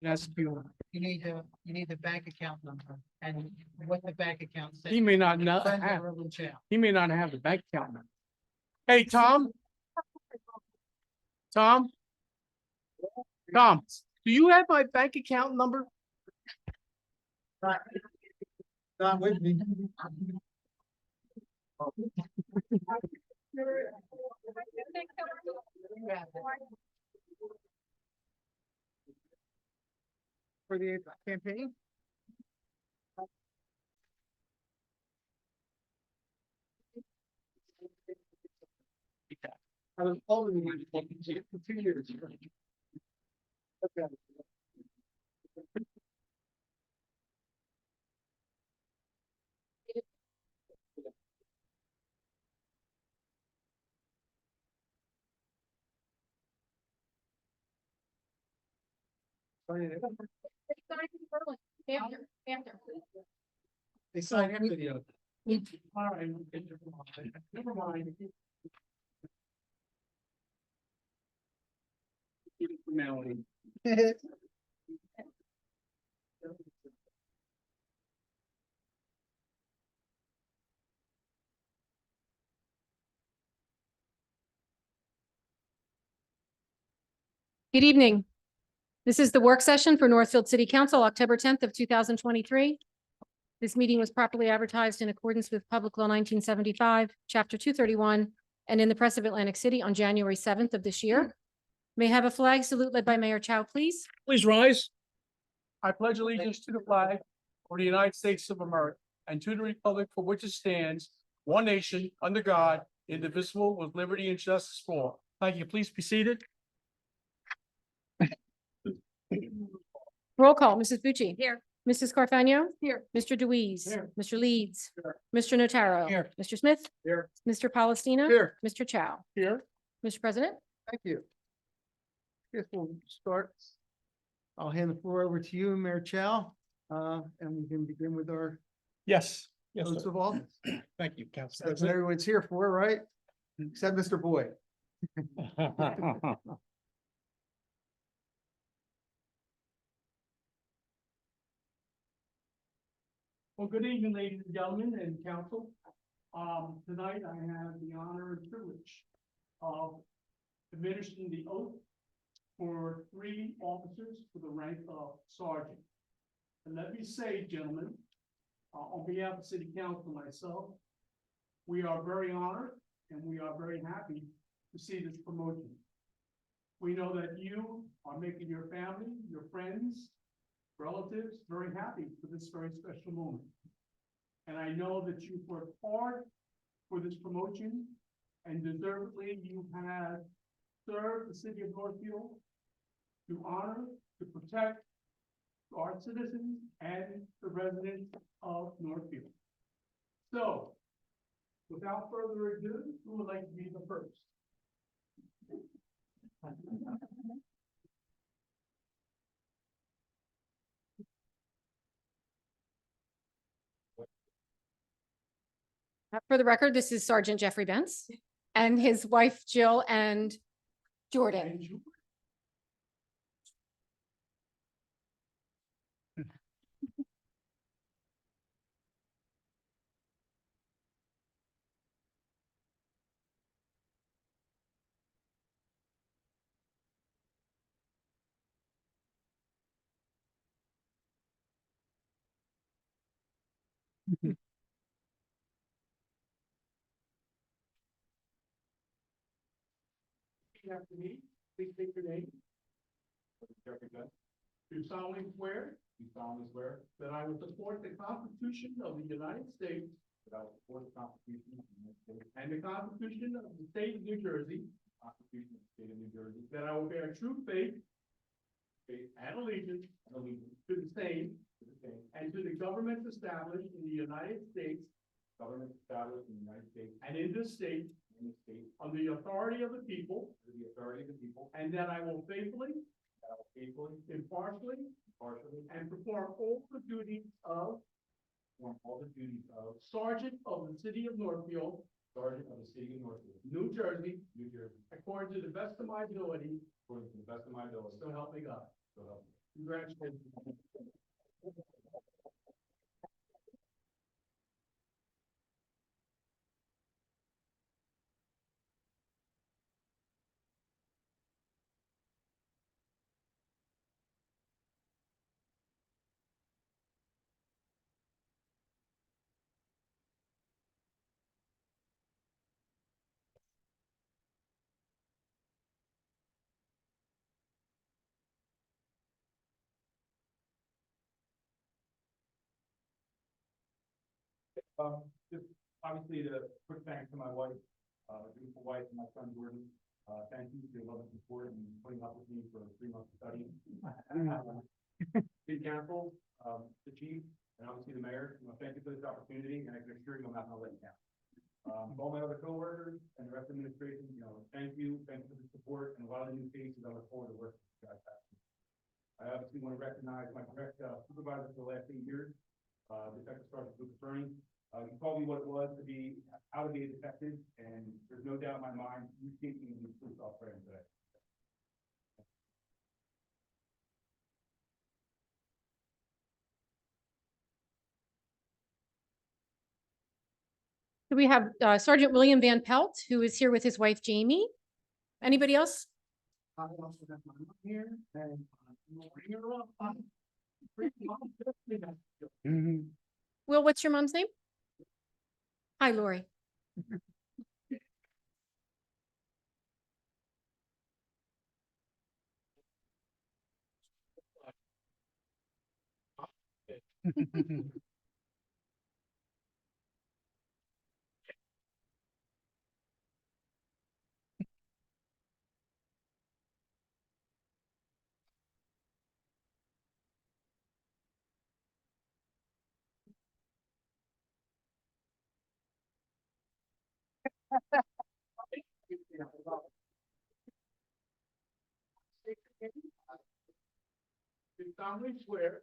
That's pure. You need the bank account number and what the bank account says. He may not know. Friends are in jail. He may not have the bank account number. Hey, Tom? Tom? Tom, do you have my bank account number? Not with me. For the campaign? I was following you for 2 years. Okay. They signed after the other. All right, never mind. Formality. Good evening. This is the work session for Northfield City Council, October 10th of 2023. This meeting was properly advertised in accordance with Public Law 1975, Chapter 231, and in the Press of Atlantic City on January 7th of this year. May I have a flag salute led by Mayor Chow, please? Please rise. I pledge allegiance to the flag of the United States of America and to the republic for which it stands, one nation, under God, indivisible, with liberty and justice for all. Thank you. Please be seated. Roll call, Mrs. Bucci. Here. Mrs. Carfagno. Here. Mr. Deweese. Here. Mr. Leeds. Here. Mr. Notaro. Here. Mr. Smith. Here. Mr. Palestina. Here. Mr. Chow. Here. Mr. President. Thank you. Guess we'll start. I'll hand the floor over to you, Mayor Chow, and we can begin with our Yes. Yes, oaths sir. of office. Thank you, Council That's what everyone's here for, right? Except Mr. Boyd. President. Well, good evening, ladies and gentlemen and council. Tonight I have the honor and privilege of administering the oath for 3 officers for the rank of sergeant. And let me say, gentlemen, on behalf of City Council and myself, we are very honored and we are very happy to see this promotion. We know that you are making your family, your friends, relatives very happy for this very special moment. And I know that you've worked hard for this promotion and deservedly you have served the city of Northfield to honor, to protect our citizens and the residents of Northfield. So, without further ado, who would like to be the first? For the record, this is Sergeant Jeffrey Bentz and his wife Jill and Jordan. After me, please state your name. Jeffrey Bentz. Do solemnly swear. Do solemnly swear. That I will support the Constitution of the United States. That I will support the Constitution of the United States. And the Constitution of the State of New Jersey. Constitution of the State of New Jersey. That I will bear true faith. Faith and allegiance. To the same. And to the governments established in the United States. Government established in the United States. And in this state. Under the authority of the people. And that I will faithfully. Impartially. And perform all the duties of. Sergeant of the City of Northfield. New Jersey. According to the best of my ability. So help me God. So, congratulations. Just obviously the quick thanks to my wife, my beautiful wife, and my son Jordan. Thank you for your love and support and putting up with me for 3 months of studying. City Council, the chief, and obviously the mayor, thank you for this opportunity, and I can assure you I'm not gonna let you down. To all my other coworkers and the rest of the administration, thank you for the support, and a lot of the new faces, I look forward to working with you guys. I obviously want to recognize my direct supervisor for the last 8 years, Detective Sergeant Luke Bernie. You told me what it was to be out of the detective, and there's no doubt in my mind, you think you can be a police officer today. We have Sergeant William Van Pelt, who is here with his wife Jamie. Anybody else? I also have my mom here, and we'll bring her up. Will, what's your mom's name? Hi, Lori. Do solemnly swear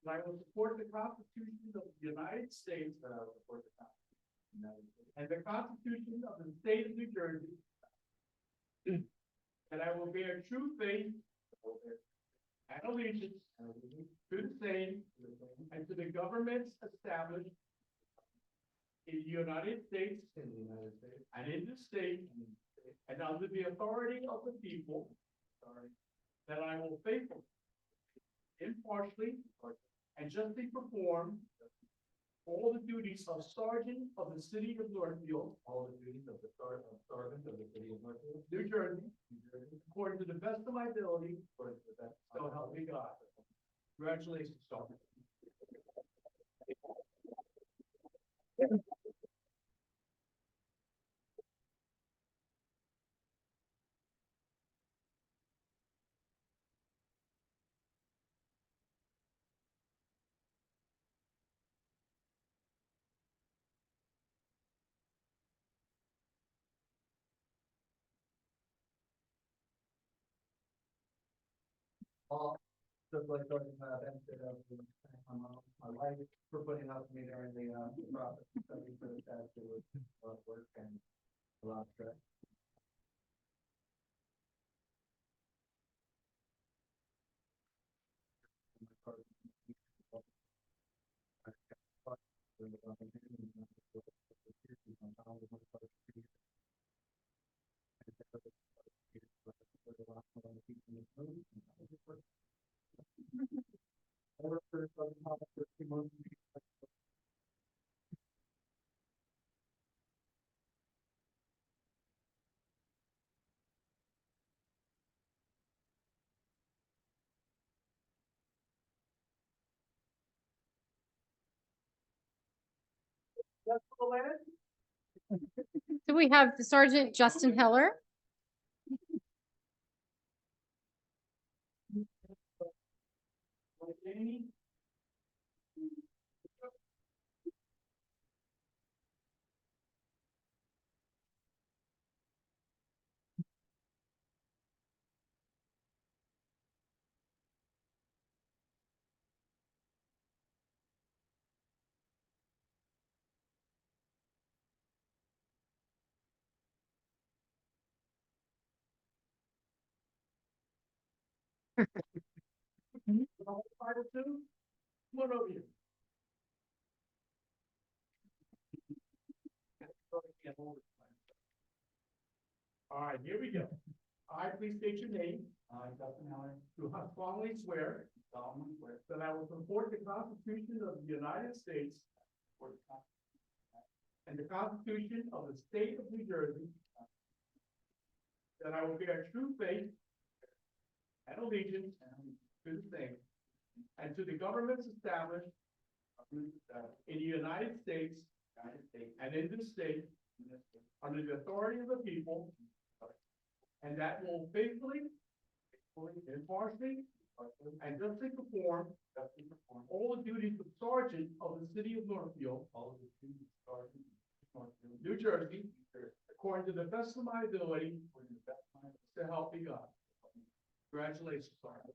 that I will support the Constitution of the United States. That I will support the Constitution of the United States. And the Constitution of the State of New Jersey. That I will bear true faith and allegiance to the same and to the governments established in the United States and in the state and under the authority of the people. That I will faithfully, impartially, and justly perform all the duties of Sergeant of the City of Northfield. All the duties of the Sergeant of the City of Northfield. New Jersey. According to the best of my ability. So help me God. Congratulations, Sergeant. Just like Sergeant benefit of my wife for putting up with me during the process of studying for the test. It was a lot of work and a lot of stress. That's the land. So we have the Sergeant Justin Heller. Title two, come on over here. All right, here we go. I please state your name. I, Dustin Allen. Do solemnly swear. Solemnly swear. That I will support the Constitution of the United States. And the Constitution of the State of New Jersey. That I will bear true faith. And allegiance. To the same. And to the governments established. In the United States. And in this state. Under the authority of the people. And that will faithfully. Impartially. And justly perform. All the duties of sergeant of the city of Northfield. New Jersey. According to the best of my ability. To help me God. Congratulations, Sergeant.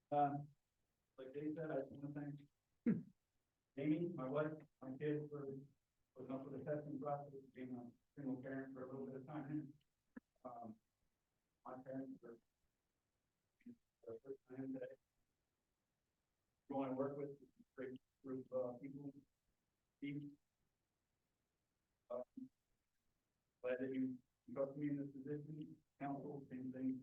Like Dave said, I just want to thank Amy, my wife, my kids for putting up with the testing process, being a single parent for a little bit of time. My parents for the first time that going to work with a great group of people. Steve, glad that you trust me in this position. Council, same thing.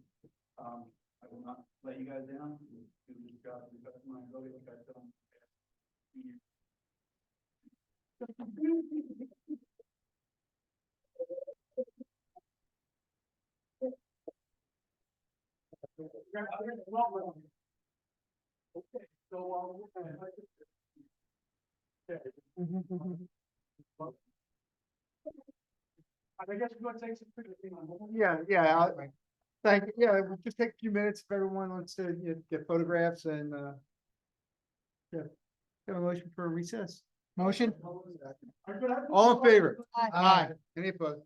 I will not let you guys down. Do this job to the best of my ability, like I've done. Okay, so, I guess we're gonna take some pictures. Thank you. Yeah, we'll just take a few minutes if everyone wants to get photographs and, yeah. Have a motion for a recess. Motion? All in favor? Aye. Any opposed?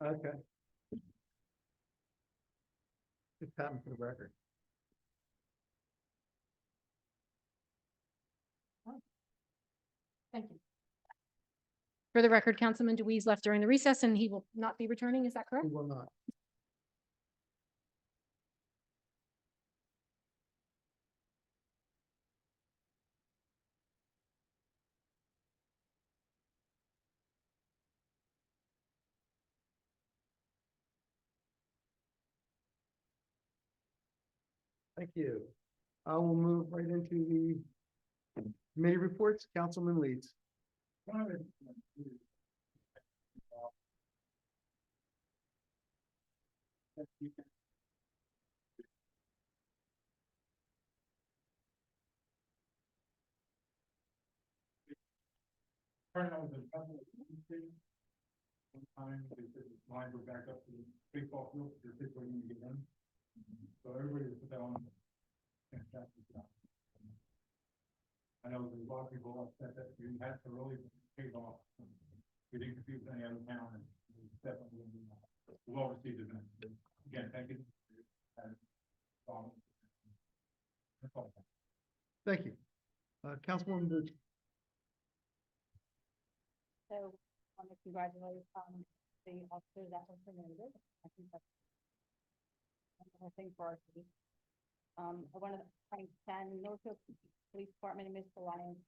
Okay. Just happened for the record. Thank you. For the record, Councilman DeWeese left during the recess and he will not be returning. Is that correct? We will not. Thank you. I will move right into the committee reports. Councilman leads. One time, they said the lines were back up to the baseball field, they're just waiting to get done. So everybody put that on. Fantastic job. I know there's a lot of people upset that we had to really take off. We didn't confuse any other town, and it was definitely well received event. Again, thank you. That's all. Thank you. Councilwoman Booth. So I want to congratulate the officers that were promoted. I think that's a thing for our city. I want to thank Northfield Police Department and Mr. Lyons,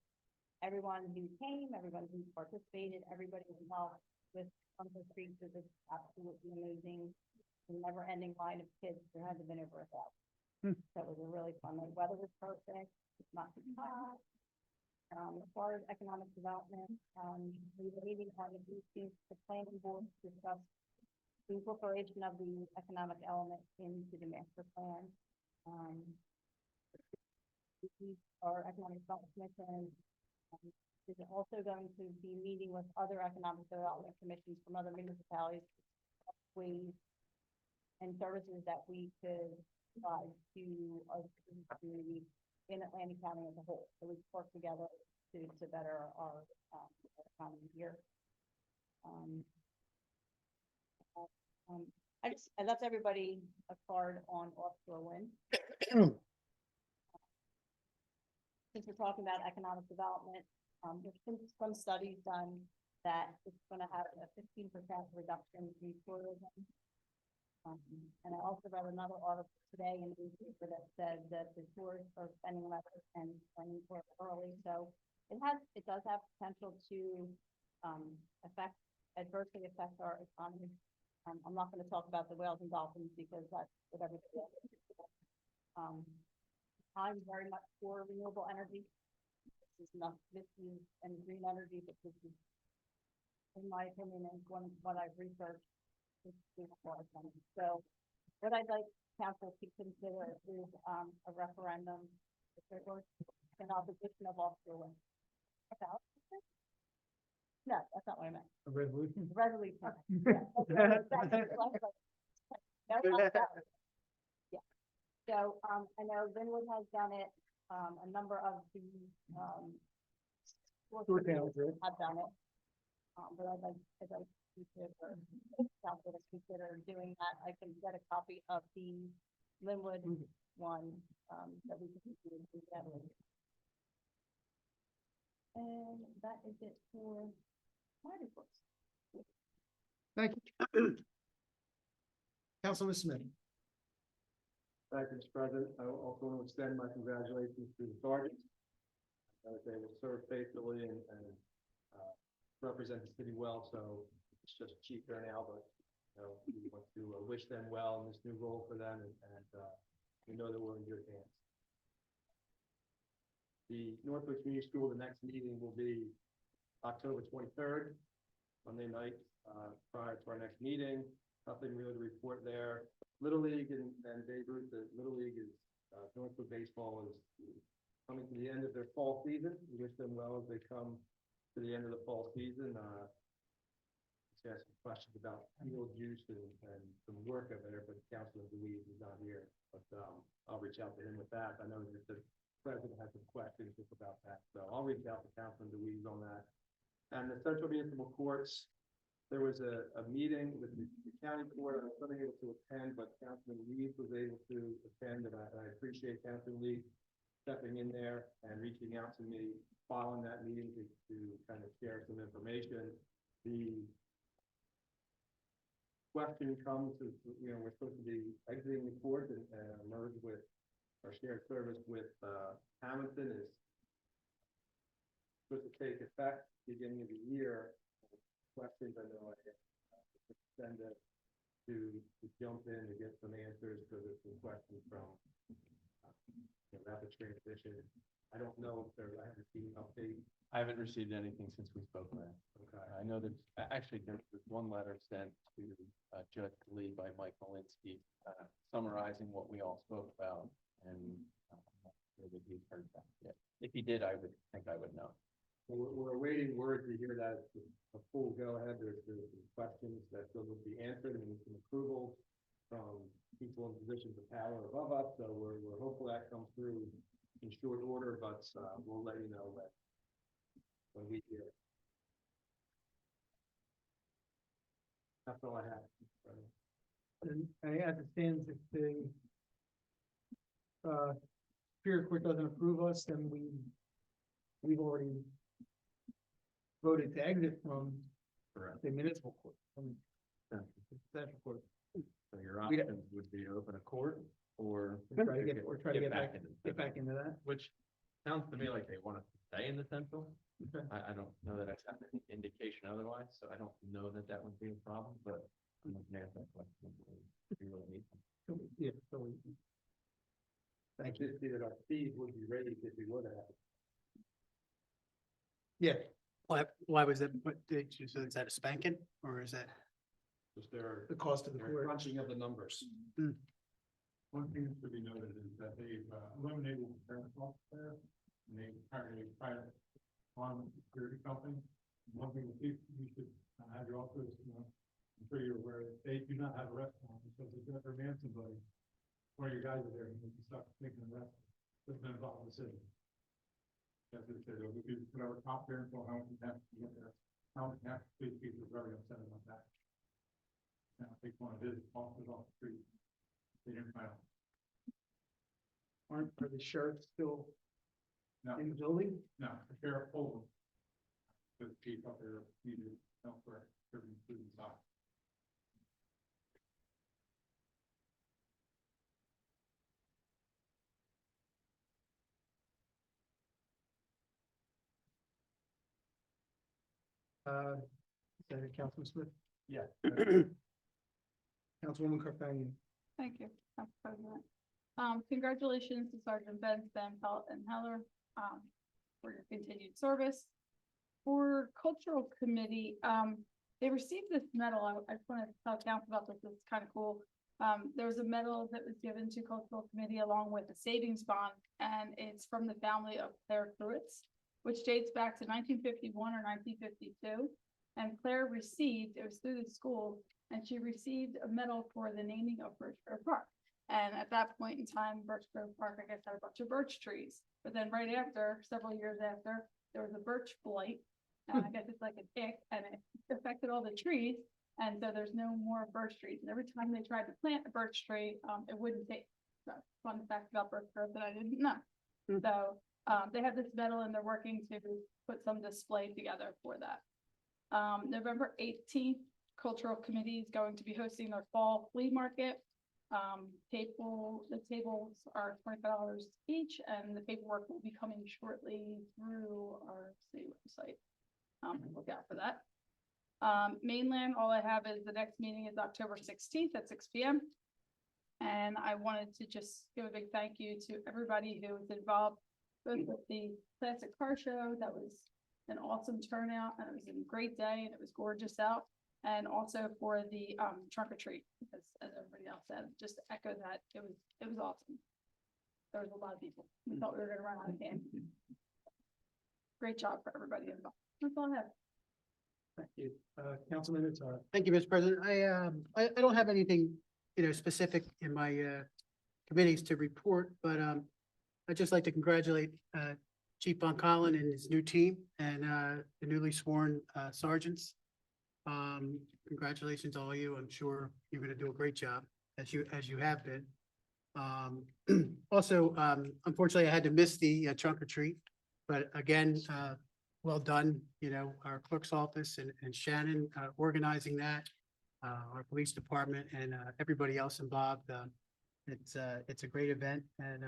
everyone who came, everyone who participated, everybody involved with Uncle Creek. This is absolutely amazing. a never-ending line of kids. There had to have been over 1,000. So it was a really fun night. Weather was perfect. It's not too hot. As far as economic development, we were meeting on the 18th, the planning board discussed the incorporation of the economic element into the master plan. Our economic development commission is also going to be meeting with other economic development commissions from other municipalities, ways and services that we could provide to our community in Atlantic County as a whole. So we work together to better our economy here. I left everybody a card on offshore wind. Since we're talking about economic development, there's been some studies done that it's going to have a 15% reduction in tourism. And I also read another article today in the newspaper that said that the tourists are spending less and planning for it early. So it does have potential to adversely affect our economy. I'm not going to talk about the whales and dolphins because that's what everybody else is. I'm very much for renewable energy. This is and green energy, but this is, in my opinion, and what I've researched. So what I'd like council to consider is a referendum in opposition of offshore wind. No, that's not what I meant. A resolution? Resolution. Yeah. Yeah. So I know Linwood has done it. A number of the have done it. But I'd like council to consider doing that. I can get a copy of the Linwood one that we can do together. And that is it for my reports. Thank you. Councilman Smith. Thank you, Mr. President. I also want to extend my congratulations to the sergeants. They will serve faithfully and represent the city well, so it's just chief there now, but we want to wish them well in this new role for them, and we know that we're in good hands. The Northfield Community School, the next meeting will be October 23rd, Monday night, prior to our next meeting. Nothing really to report there. Little League and Babe Ruth, the Little League is Northfield baseball is coming to the end of their fall season. We wish them well as they come to the end of the fall season. Let's ask some questions about field use and some work over there, but Councilman Louise is not here. But I'll reach out to him with that. I know that the president has some questions just about that, so I'll reach out to Councilman Louise on that. And the Central Municipal Courts, there was a meeting with the county court. I was unable to attend, but Councilman Louise was able to attend, and I appreciate Councilman Louise stepping in there and reaching out to me following that meeting to kind of share some information. The question comes is, we're supposed to be exiting the court and merge with our shared service with Hamilton is supposed to take effect beginning of the year. Questions I know I send it to jump in to get some answers because there's some questions from rapid transition. I don't know if I haven't seen an update. I haven't received anything since we spoke last. Okay. I know that actually there's one letter sent to Judge Lee by Mike Malinsky summarizing what we all spoke about, and I'm not sure that he's heard that yet. If he did, I would think I would know. We're awaiting word to hear that it's a full go ahead. There's some questions that still need to be answered and some approvals from people in positions of power above us. So we're hopeful that comes through in short order, but we'll let you know when we hear it. That's all I have. And I understand if the Superior Court doesn't approve us, then we've already voted to exit from the municipal court, from the central court. So your We- options would be to open a court or Try to get back into that. which sounds to me like they want to stay in the central. Okay. I don't know that I've got any indication otherwise, so I don't know that that would be a problem, but I'm looking at that question. need. Yeah. Thank you. Just see that our fees would be raised if we were to have. Yeah, Why was it, so is that a spanking or is that? Just their, the cost of the their board. crunching of the numbers. One thing that should be noted is that they've eliminated the parent software, and they hired a private farm security company. One thing that you should have your office, I'm sure you're aware, they do not have a restaurant, so if you ever man somebody, one of your guys are there, and you can start making a restaurant, it's been involved in the city. As they said, we do whatever top parent or how we have to get there, how we have to treat people are very upset about that. And I think one of his officers off the street, they didn't file. Are the sheriffs still No, in the building? no, the sheriff pulled them. The chief up there needed elsewhere, certain students out. Senator Councilman Smith, Yeah. Councilwoman Carfagnan. Thank you, Council President. Congratulations to Sergeant Benz, Van Pelt, and Heller, for your continued service. For Cultural Committee, they received this medal. I just want to tell council about this. It's kind of cool. There was a medal that was given to Cultural Committee along with a savings bond, and it's from the family of Claire Pruitts, which dates back to 1951 or 1952. And Claire received, it was through the school, and she received a medal for the naming of Birch Grove Park. And at that point in time, Birch Grove Park, I guess, had a bunch of birch trees. But then right after, several years after, there was a birch blight. And I guess it's like an ick, and it affected all the trees. And so there's no more birch trees. And every time they tried to plant a birch tree, it wouldn't take. So fun fact about Birch Grove that I didn't know. So they have this medal and they're working to put some display together for that. November 18th, Cultural Committee is going to be hosting their fall flea market. The tables are $25 each, and the paperwork will be coming shortly through our city website. Look out for that. Mainland, all I have is the next meeting is October 16th at 6 p.m. And I wanted to just give a big thank you to everybody who was involved both with the classic car show. That was an awesome turnout, and it was a great day, and it was gorgeous out. And also for the trunk or treat, because as everybody else said, just to echo that, it was awesome. There was a lot of people. We thought we were gonna run out of candy. Great job for everybody involved. That's all I have. Thank you. Councilman Nattara. Thank you, Mr. President. I don't have anything, specific in my committees to report, but I'd just like to congratulate Chief Von Collin and his new team and the newly sworn sergeants. Congratulations to all of you. I'm sure you're going to do a great job as you have been. Also, unfortunately, I had to miss the trunk or treat, but again, well done, our clerk's office and Shannon organizing that, our police department and everybody else involved. It's a great event, and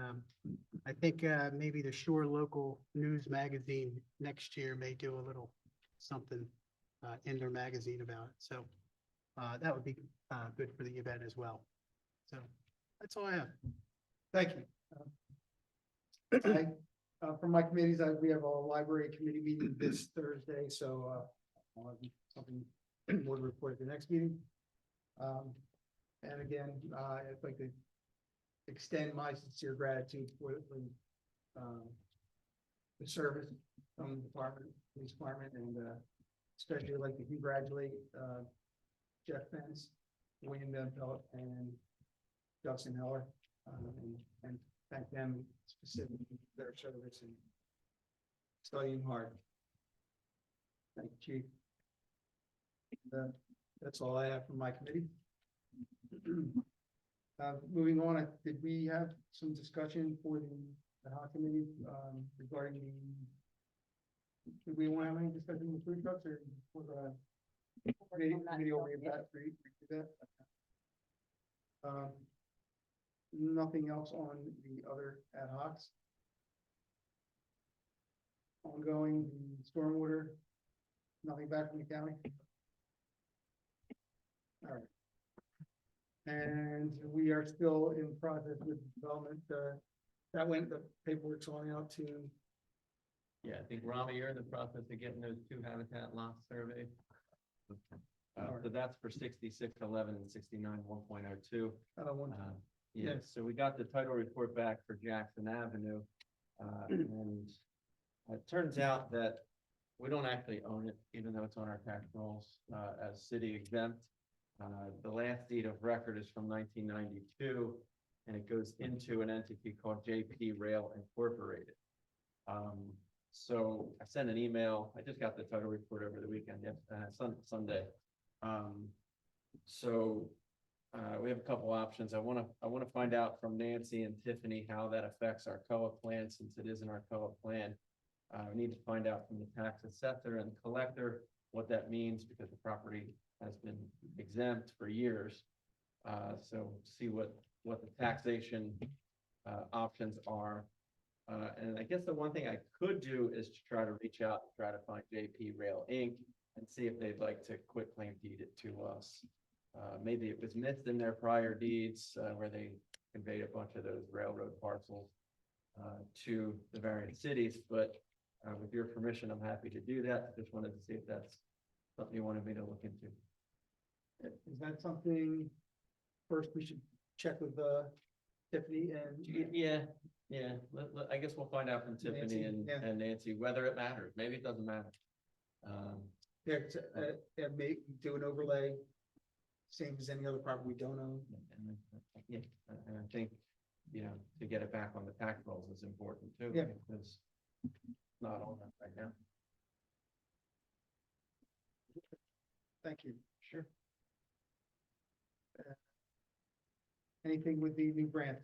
I think maybe the Shore Local News Magazine next year may do a little something in their magazine about it. So that would be good for the event as well. So that's all I have. Thank you. From my committees, we have a library committee meeting this Thursday, so I'll have something more to report at the next meeting. And again, I'd like to extend my sincere gratitude for the service from the department, police department, and especially like to congratulate Jeff Fence, William Van Pelt, and Justin Heller, and thank them specifically for their service and studying hard. Thank you, Chief. That's all I have from my committee. Moving on, did we have some discussion for the Hot Committee regarding do we want to have any discussion with food trucks or for the committee over that for that? Nothing else on the other ad hocs. Ongoing stormwater, nothing back from the county. All right. And we are still in process with development, the paperwork's going out to, Yeah, I think Rami, you're in the process of getting those two habitat lots surveyed. So that's for 6611 and 69 1.02. one, Yeah, Yes. so we got the title report back for Jackson Avenue. And it turns out that we don't actually own it, even though it's on our tax rolls, as city exempt. The last deed of record is from 1992, and it goes into an entity called JP Rail Incorporated. So I sent an email. I just got the title report over the weekend, Sunday. We have a couple options. I want to find out from Nancy and Tiffany how that affects our COA plan, since it isn't our COA plan. We need to find out from the tax assessor and collector what that means, because the property has been exempt for years. So see what the taxation options are. And I guess the one thing I could do is to try to reach out and try to find JP Rail Inc. and see if they'd like to quit claim deed it to us. Maybe it was missed in their prior deeds where they conveyed a bunch of those railroad parcels to the various cities, but with your permission, I'm happy to do that. Just wanted to see if that's something you wanted me to look into. is that something, first we should check with, Tiffany and, Yeah. I guess we'll find out from Tiffany Nancy, yeah. and Nancy whether it matters. Maybe it doesn't matter. yeah, make, do an overlay, same as any other property we don't own. And I think, to get it back on the tax rolls is important too. Yeah. Because it's not on that right now. Thank you. Sure. Anything with the new grant?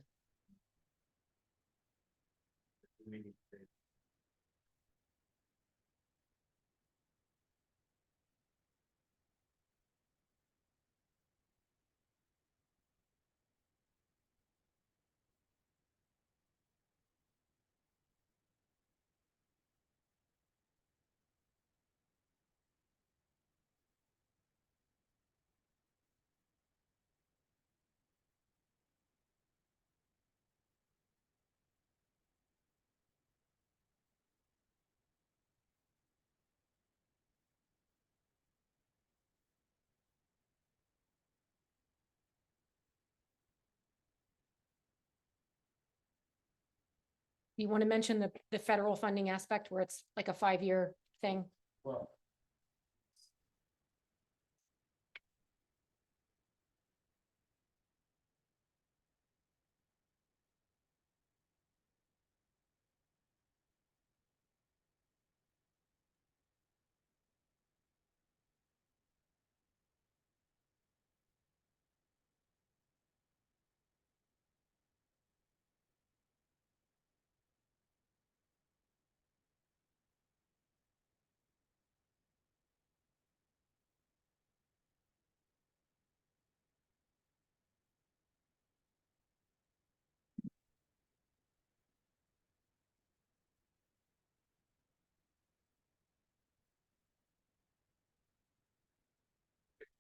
You want to mention the federal funding aspect where it's like a 5-year thing? Well.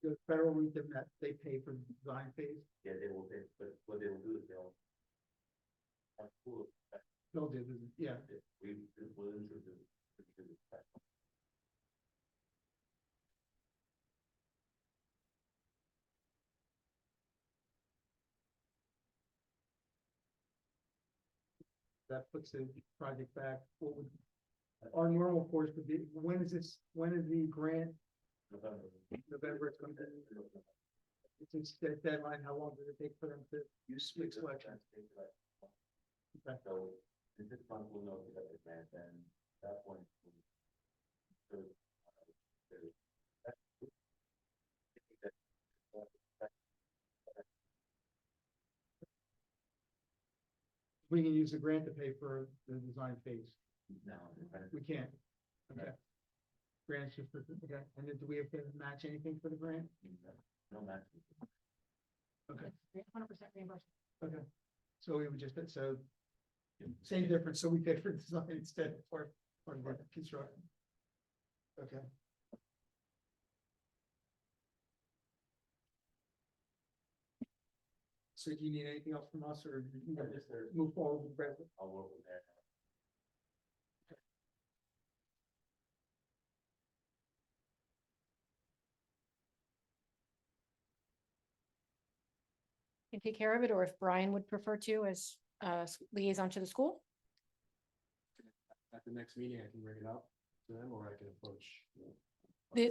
The federal region that they pay for the design phase, Yeah, they will, but what they will do is they'll. they'll do, yeah. We will introduce. That puts the project back. What would, our normal course would be, when is the grant? November it's gonna be. It's a deadline, how long does it take for them to make selection? Okay. So in 6 months, we'll know if we got the grant, then at that point. We can use the grant to pay for the design phase. No. We can't. Okay. Grants just, okay, and then do we have to match anything for the grant? No match. Okay, 100% reimbursement. okay. So we would just, so same difference, so we pay for design instead for the construction. Okay. So do you need anything else from us or you can just move forward with the resolution? I'll work with that. Can take care of it, or if Brian would prefer to as liaison to the school. At the next meeting, I can bring it up to them or I can approach.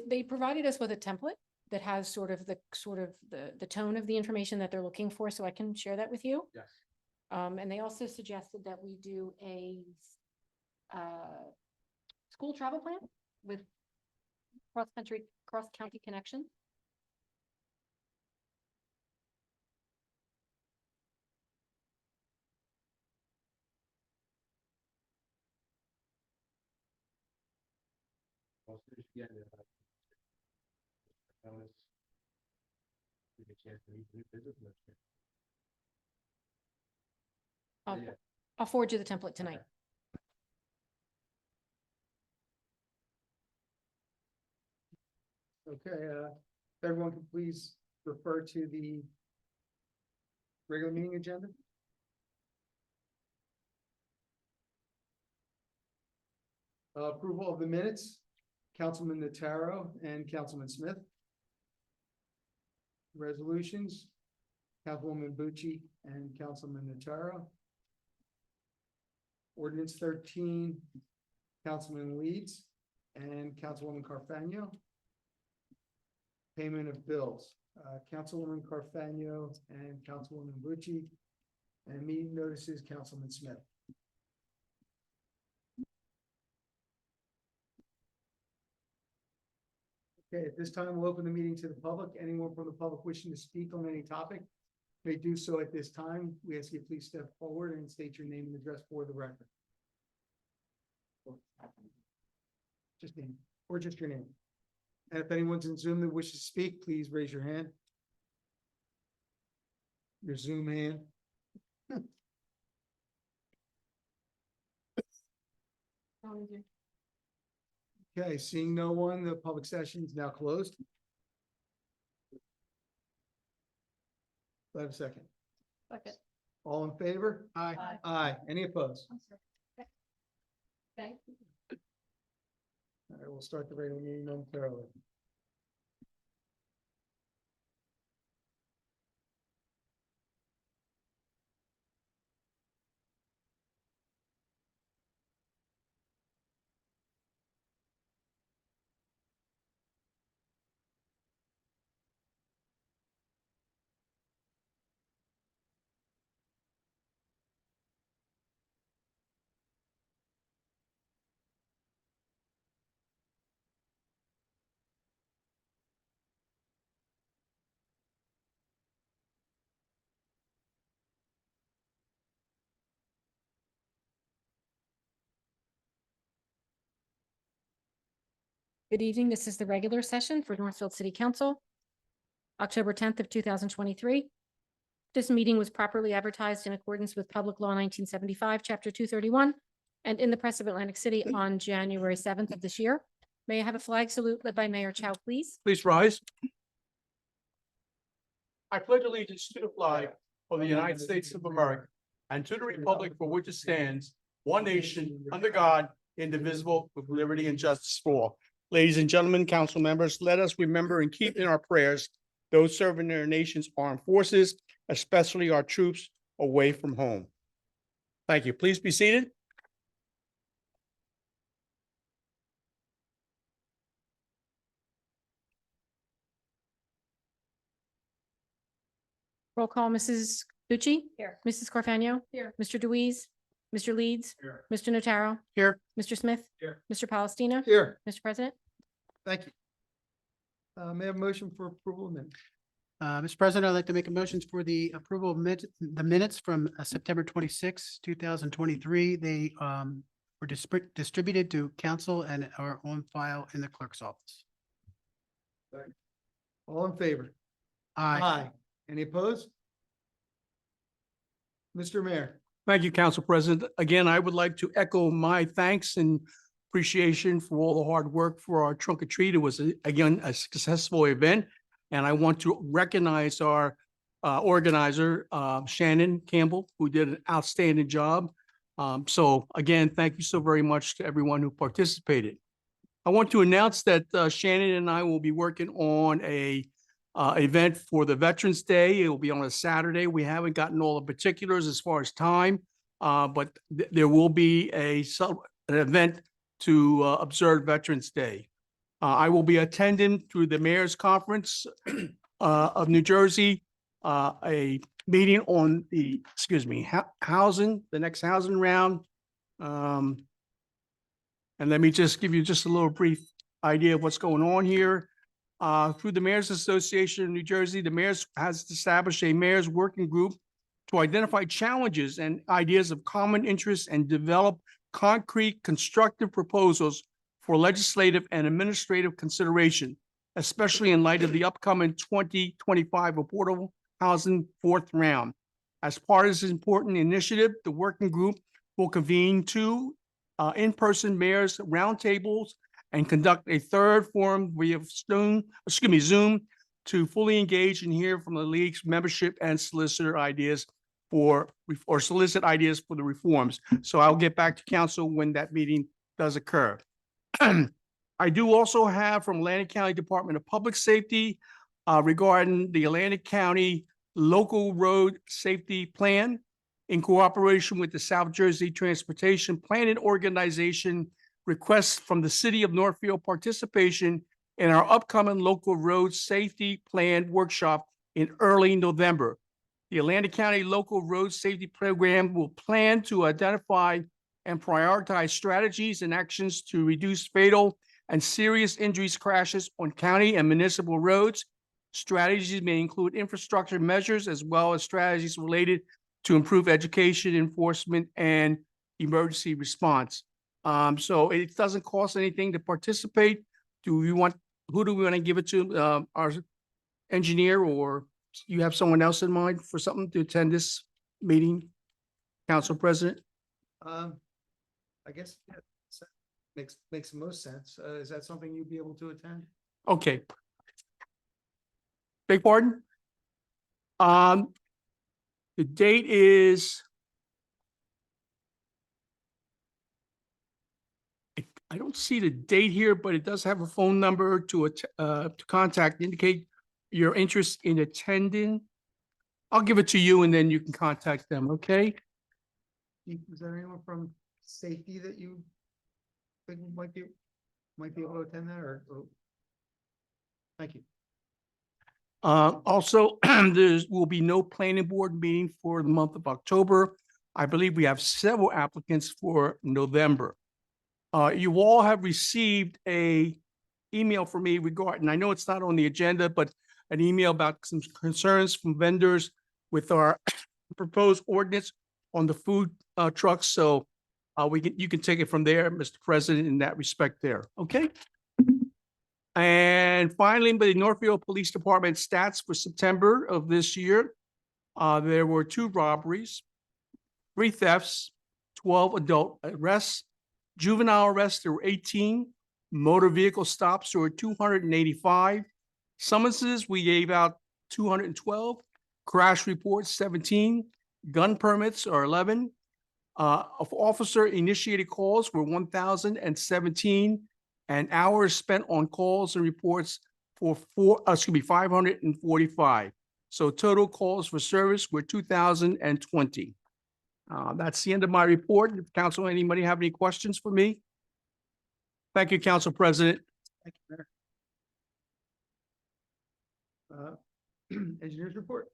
They provided us with a template that has sort of the tone of the information that they're looking for, so I can share that with you. Yes. And they also suggested that we do a school travel plan with cross-county connection. I'll finish getting it. Notice. Give you a chance to meet the new business administrator. I'll, Yeah. I'll forward you the template tonight. Okay, everyone can please refer to the regular meeting agenda. Approval of the minutes, Councilman Notaro and Councilman Smith. Resolutions, Councilwoman Bucci and Councilman Notaro. Ordinance 13, Councilman Leeds and Councilwoman Carfagno. Payment of bills, Councilwoman Carfagno and Councilwoman Bucci. And meeting notices, Councilman Smith. Okay, at this time, we'll open the meeting to the public. Anyone from the public wishing to speak on any topic may do so at this time. We ask you to please step forward and state your name and address for the record. Just name, or just your name. And if anyone's in Zoom that wishes to speak, please raise your hand. Your Zoom hand. Okay, seeing no one, the public session is now closed. Do I have a second? Second. All in favor? Aye. Aye. Any opposed? Okay. All right, we'll start the regular meeting momentarily. Good evening. This is the regular session for Northfield City Council, October 10th of 2023. This meeting was properly advertised in accordance with Public Law 1975, Chapter 231, and in the Press of Atlantic City on January 7th of this year. May I have a flag salute led by Mayor Chow, please? Please rise. I pledge allegiance to the flag of the United States of America and to the republic for which it stands, one nation, under God, indivisible, with liberty and justice for all. Ladies and gentlemen, council members, let us remember and keep in our prayers those serving their nation's armed forces, especially our troops away from home. Thank you. Please be seated. Roll call, Mrs. Bucci? Here. Mrs. Carfagno? Here. Mr. Deweese? Mr. Leeds? Here. Mr. Notaro? Here. Mr. Smith? Here. Mr. Palestina? Here, Mr. President? thank you. May I have a motion for approval of minutes? Mr. President, I'd like to make a motion for the approval of the minutes from September 26, 2023. They were distributed to council and are on file in the clerk's office. All in favor? Aye. Any opposed? Mr. Mayor. Thank you, Council President. Again, I would like to echo my thanks and appreciation for all the hard work for our trunk or treat. It was, again, a successful event. And I want to recognize our organizer, Shannon Campbell, who did an outstanding job. So again, thank you so very much to everyone who participated. I want to announce that Shannon and I will be working on a event for the Veterans Day. It will be on a Saturday. We haven't gotten all the particulars as far as time, but there will be an event to observe Veterans Day. I will be attending through the Mayor's Conference of New Jersey, a meeting on the, housing, the next housing round. And let me just give you just a little brief idea of what's going on here. Through the Mayor's Association of New Jersey, the Mayor's has established a Mayor's Working Group to identify challenges and ideas of common interest and develop concrete, constructive proposals for legislative and administrative consideration, especially in light of the upcoming 2025 Affordable Housing Fourth Round. As part of this important initiative, the working group will convene two in-person mayors roundtables and conduct a third forum via Zoom to fully engage and hear from the league's membership and solicit ideas for the reforms. So I'll get back to council when that meeting does occur. I do also have from Atlantic County Department of Public Safety regarding the Atlantic County Local Road Safety Plan in cooperation with the South Jersey Transportation Planning Organization, requests from the city of Northfield participation in our upcoming local road safety plan workshop in early November. The Atlantic County Local Road Safety Program will plan to identify and prioritize strategies and actions to reduce fatal and serious injuries crashes on county and municipal roads. Strategies may include infrastructure measures as well as strategies related to improve education, enforcement, and emergency response. So it doesn't cost anything to participate. Who do we want to give it to? Our engineer, or you have someone else in mind for something to attend this meeting? Council President? I guess yeah, makes the most sense. Is that something you'd be able to attend? Okay. Beg pardon? The date is, I don't see the date here, but it does have a phone number to contact, indicate your interest in attending. I'll give it to you and then you can contact them, okay? Is there anyone from safety that you think might be able to attend that or? Thank you. Also, there will be no planning board meeting for the month of October. I believe we have several applicants for November. You all have received a email from me regarding, I know it's not on the agenda, but an email about some concerns from vendors with our proposed ordinance on the food trucks. So you can take it from there, Mr. President, in that respect there, okay? And finally, by the Northfield Police Department stats for September of this year, there were 2 robberies, 3 thefts, 12 adult arrests, juvenile arrests, there were 18, motor vehicle stops, there were 285, summonses, we gave out 212, crash reports, 17, gun permits are 11, of officer initiated calls were 1,017, and hours spent on calls and reports for 545. So total calls for service were 2,020. That's the end of my report. If council, anybody have any questions for me? Thank you, Council President. Thank you, Mayor. Engineers report.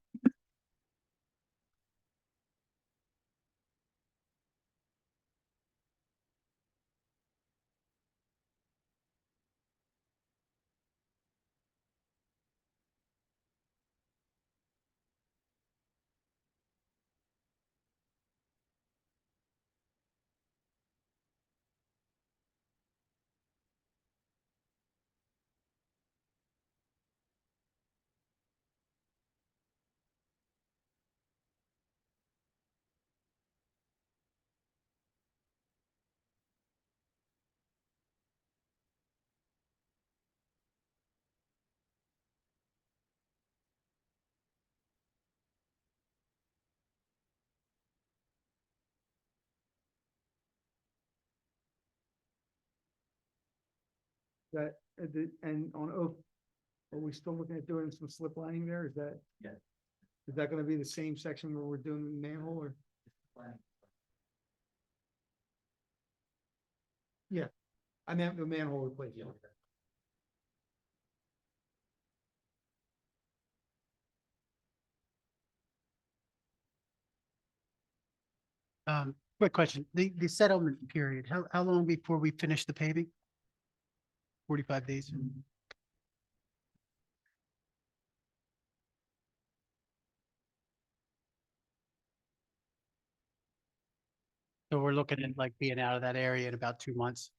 That, and on Oak, are we still looking at doing some slip lining there? Is that? Yeah. Is that gonna be the same section where we're doing the manhole or? Yeah, I meant the manhole replacement. Quick question, the settlement period, how long before we finish the paving? 45 days. So we're looking at like being out of that area in about 2 months.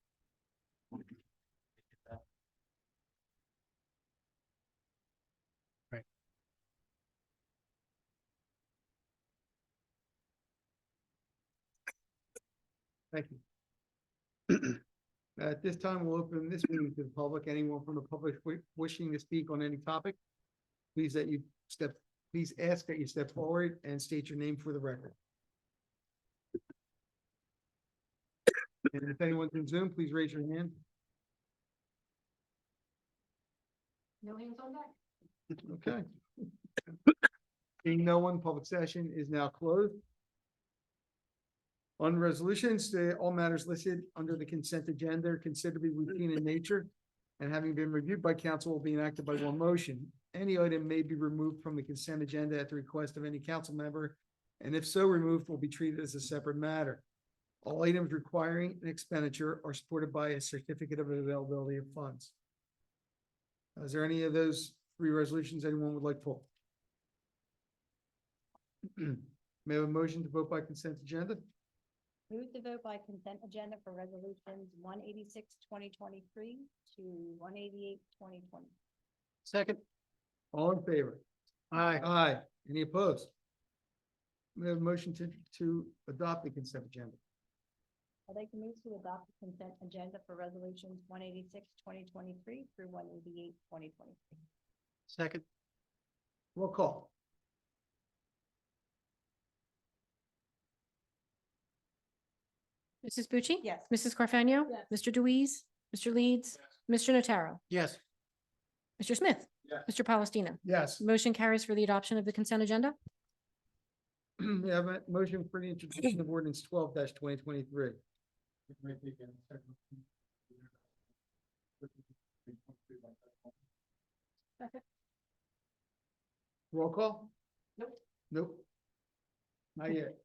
Right. Thank you. At this time, we'll open this meeting to the public. Anyone from the public wishing to speak on any topic, please please ask that you step forward and state your name for the record. And if anyone's in Zoom, please raise your hand. No hands on deck. Okay. Being no one, public session is now closed. On resolutions, all matters listed under the consent agenda are considered to be routine in nature and having been reviewed by council will be enacted by one motion. Any item may be removed from the consent agenda at the request of any council member, and if so removed, will be treated as a separate matter. All items requiring an expenditure are supported by a certificate of availability of funds. Is there any of those three resolutions anyone would like pulled? May I have a motion to vote by consent agenda? Move to vote by consent agenda for resolutions 186/2023 to 188/2020. Second. All in favor? Aye. Aye. Any opposed? We have a motion to adopt the consent agenda. I'd like to move to adopt the consent agenda for resolutions 186/2023 through 188/2023. Second. Roll call. Mrs. Bucci? Yes. Mrs. Carfagno? Yes. Mr. Deweese? Mr. Leeds? Mr. Notaro? Yes. Mr. Smith? Yes. Mr. Palestina? Yes. Motion carries for the adoption of the consent agenda. We have a motion for the introduction of ordinance 12-2023. Roll call? Nope. Nope. Not yet.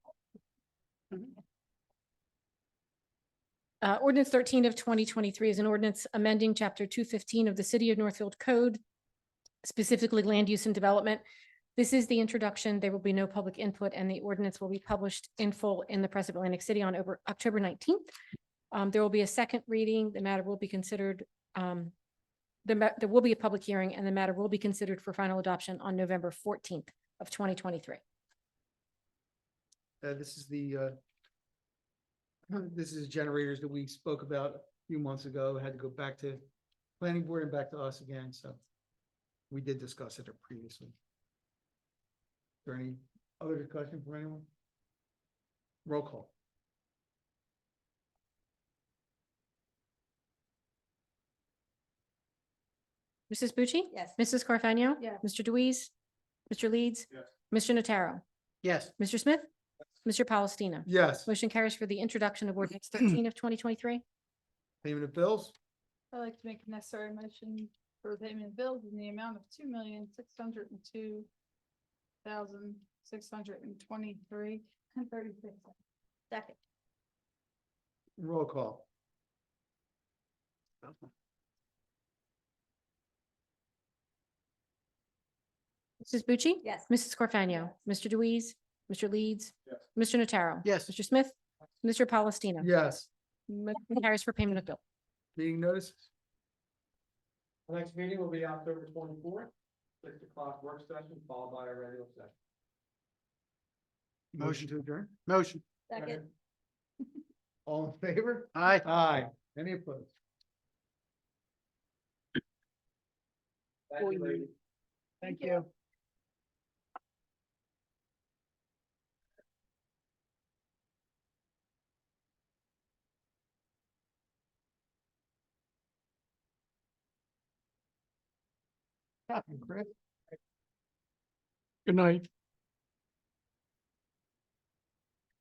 Ordinance 13 of 2023 is an ordinance amending chapter 215 of the City of Northfield Code, specifically land use and development. This is the introduction. There will be no public input and the ordinance will be published in full in the Press of Atlantic City on October 19th. There will be a second reading. The matter will be considered, there will be a public hearing and the matter will be considered for final adoption on November 14th of 2023. This is generators that we spoke about a few months ago, had to go back to planning board and back to us again, so we did discuss it previously. Is there any other discussion from anyone? Roll call. Mrs. Bucci? Yes. Mrs. Carfagno? Yes. Mr. Deweese? Mr. Leeds? Yes. Mr. Notaro? Yes. Mr. Smith? Mr. Palestina? Yes. Motion carries for the introduction of ordinance 13 of 2023. Payment of bills? I'd like to make a necessary motion for payment of bills in the amount of $2,602,623.36. Second. Roll call. Mrs. Bucci? Yes. Mrs. Carfagno? Mr. Deweese? Mr. Leeds? Yes. Mr. Notaro? Yes. Mr. Smith? Mr. Palestina? Yes. Motion carries for payment of bill. Meeting notice? The next meeting will be October 24th, 6 o'clock work session, followed by a regular session. Motion to adjourn? Motion. Second. All in favor? Aye. Aye. Any opposed? Thank you, ladies. Thank you. Happened, Chris. Good night.